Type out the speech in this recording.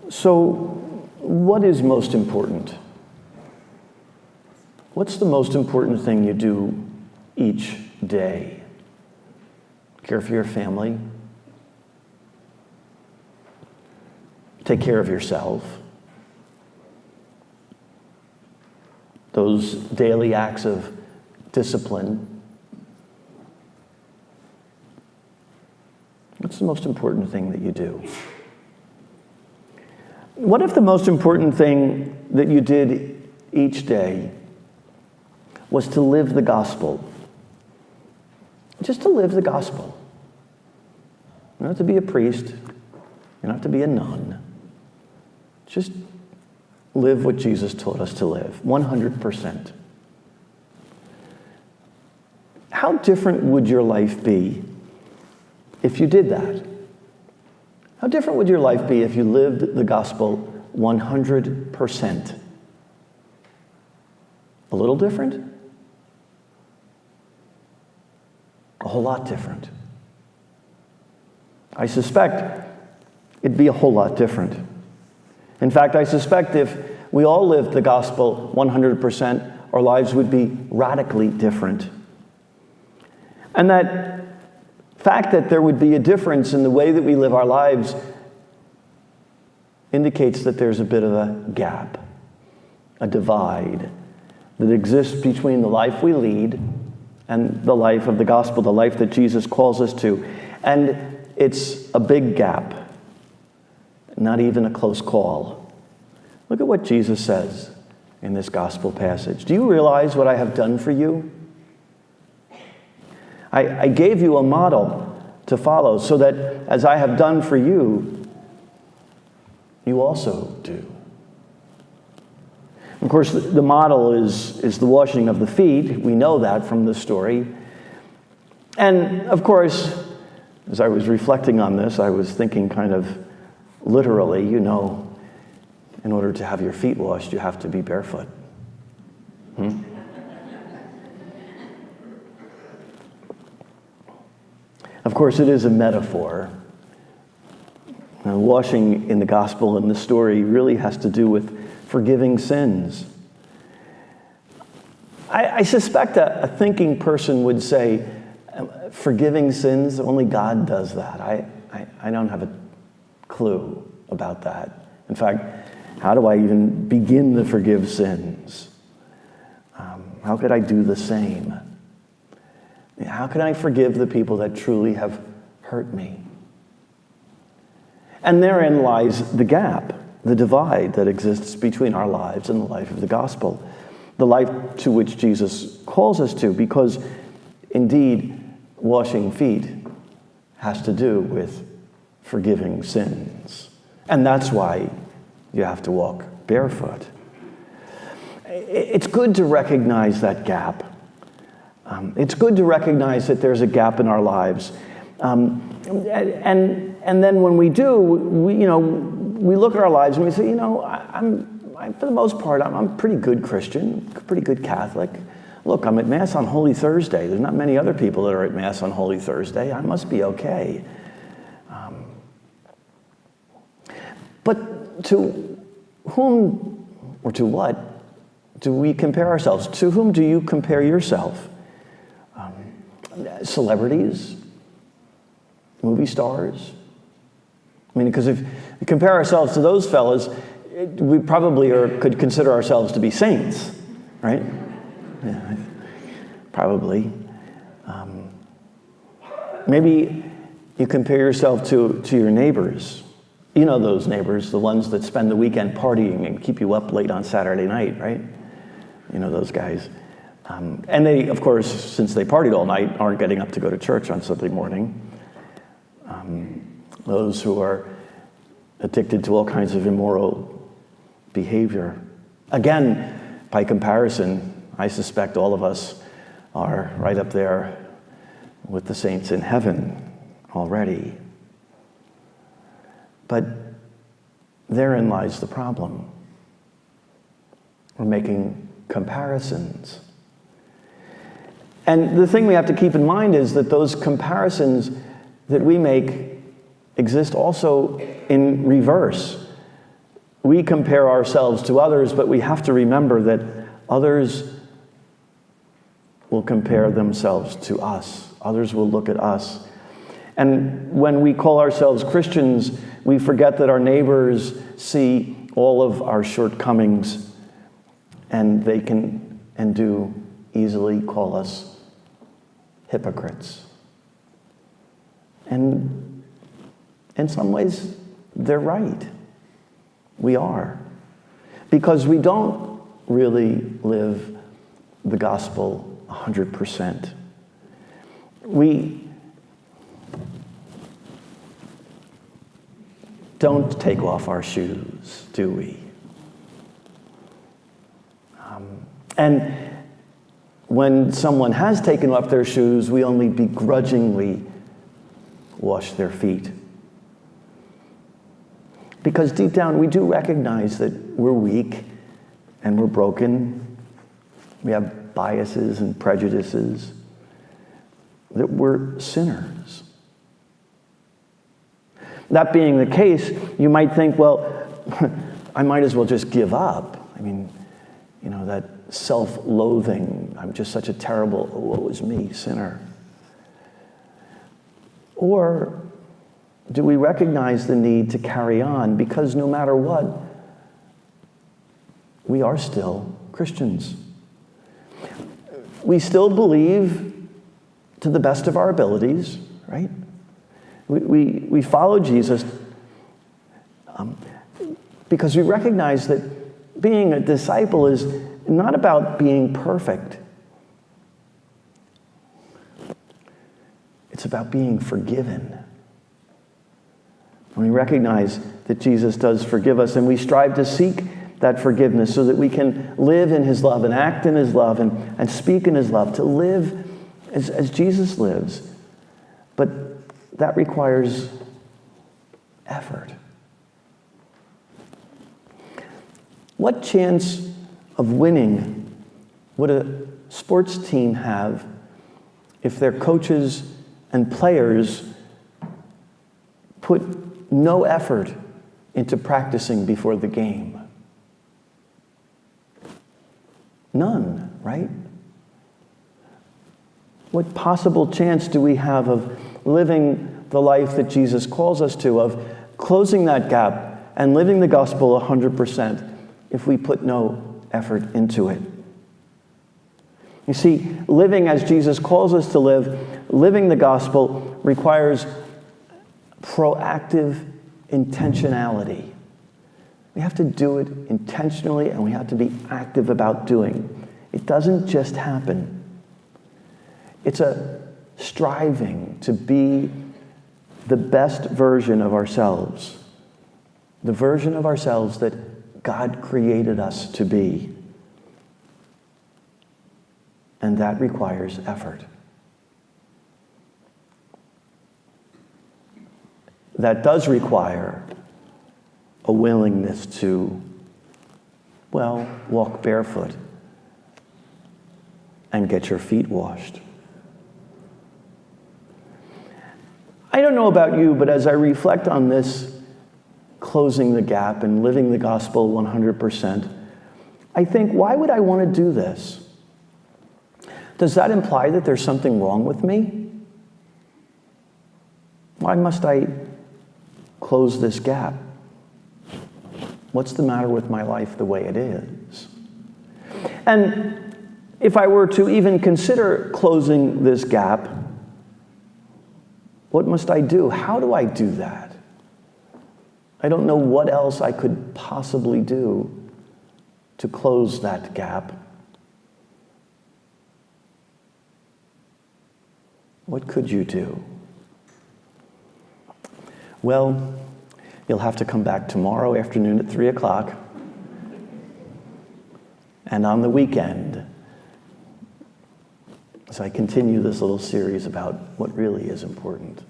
So, what is most important? What's the most important thing you do each day? Care for your family? Take care of yourself? Those daily acts of discipline? What's the most important thing that you do? What if the most important thing that you did each day was to live the gospel? Just to live the gospel. You don't have to be a priest. You don't have to be a nun. Just live what Jesus taught us to live, 100%. How different would your life be if you did that? How different would your life be if you lived the gospel 100%? A little different? A whole lot different. I suspect it'd be a whole lot different. In fact, I suspect if we all lived the gospel 100%, our lives would be radically different. And that fact that there would be a difference in the way that we live our lives indicates that there's a bit of a gap, a divide that exists between the life we lead and the life of the gospel, the life that Jesus calls us to. And it's a big gap, not even a close call. Look at what Jesus says in this gospel passage. Do you realize what I have done for you? I gave you a model to follow so that as I have done for you, you also do. Of course, the model is the washing of the feet. We know that from the story. And of course, as I was reflecting on this, I was thinking kind of literally, in order to have your feet washed, you have to be barefoot. Of course, it is a metaphor. Washing in the gospel and the story really has to do with forgiving sins. I suspect a thinking person would say, forgiving sins, only God does that. I don't have a clue about that. In fact, how do I even begin to forgive sins? How could I do the same? How can I forgive the people that truly have hurt me? And therein lies the gap, the divide that exists between our lives and the life of the gospel, the life to which Jesus calls us to, because indeed, washing feet has to do with forgiving sins. And that's why you have to walk barefoot. It's good to recognize that gap. It's good to recognize that there's a gap in our lives. And then when we do, we look at our lives and we say, for the most part, I'm a pretty good Christian, pretty good Catholic. Look, I'm at Mass on Holy Thursday. There's not many other people that are at Mass on Holy Thursday. I must be okay. But to whom or to what do we compare ourselves? To whom do you compare yourself? Celebrities? Movie stars? Because if we compare ourselves to those fellas, we probably could consider ourselves to be saints, right? Yeah, probably. Maybe you compare yourself to your neighbors. You know those neighbors, the ones that spend the weekend partying and keep you up late on Saturday night, right? You know those guys. And they, of course, since they partied all night, aren't getting up to go to church on Sunday morning. Those who are addicted to all kinds of immoral behavior. Again, by comparison, I suspect all of us are right up there with the saints in heaven already. But therein lies the problem. We're making comparisons. And the thing we have to keep in mind is that those comparisons that we make exist also in reverse. we compare ourselves to others, but we have to remember that others will compare themselves to us. Others will look at us. And when we call ourselves Christians, we forget that our neighbors see all of our shortcomings, and they can and do easily call us hypocrites. And in some ways, they're right. We are. Because we don't really live the gospel 100%. We don't take off our shoes, do we? And when someone has taken off their shoes, we only begrudgingly wash their feet. Because deep down, we do recognize that we're weak and we're broken. We have biases and prejudices, that we're sinners. That being the case, you might think, well, I might as well just give up. I mean, you know, that self-loathing, I'm just such a terrible, woe is me, sinner. Or do we recognize the need to carry on? Because no matter what, we are still Christians. We still believe to the best of our abilities, right? We follow Jesus because we recognize that being a disciple is not about being perfect. It's about being forgiven. And we recognize that Jesus does forgive us, and we strive to seek that forgiveness so that we can live in his love and act in his love and speak in his love, to live as Jesus lives. But that requires effort. What chance of winning would a sports team have if their coaches and players put no effort into practicing before the game? None, right? What possible chance do we have of living the life that Jesus calls us to, of closing that gap and living the gospel 100% if we put no effort into it? You see, living as Jesus calls us to live, living the gospel requires proactive intentionality. We have to do it intentionally, and we have to be active about doing. It doesn't just happen. It's a striving to be the best version of ourselves, the version of ourselves that God created us to be. And that requires effort. That does require a willingness to, well, walk barefoot and get your feet washed. I don't know about you, but as I reflect on this, closing the gap and living the gospel 100%, I think, why would I want to do this? Does that imply that there's something wrong with me? Why must I close this gap? What's the matter with my life the way it is? And if I were to even consider closing this gap, what must I do? How do I do that? I don't know what else I could possibly do to close that gap. What could you do? Well, you'll have to come back tomorrow afternoon at 3 o'clock and on the weekend as I continue this little series about what really is important.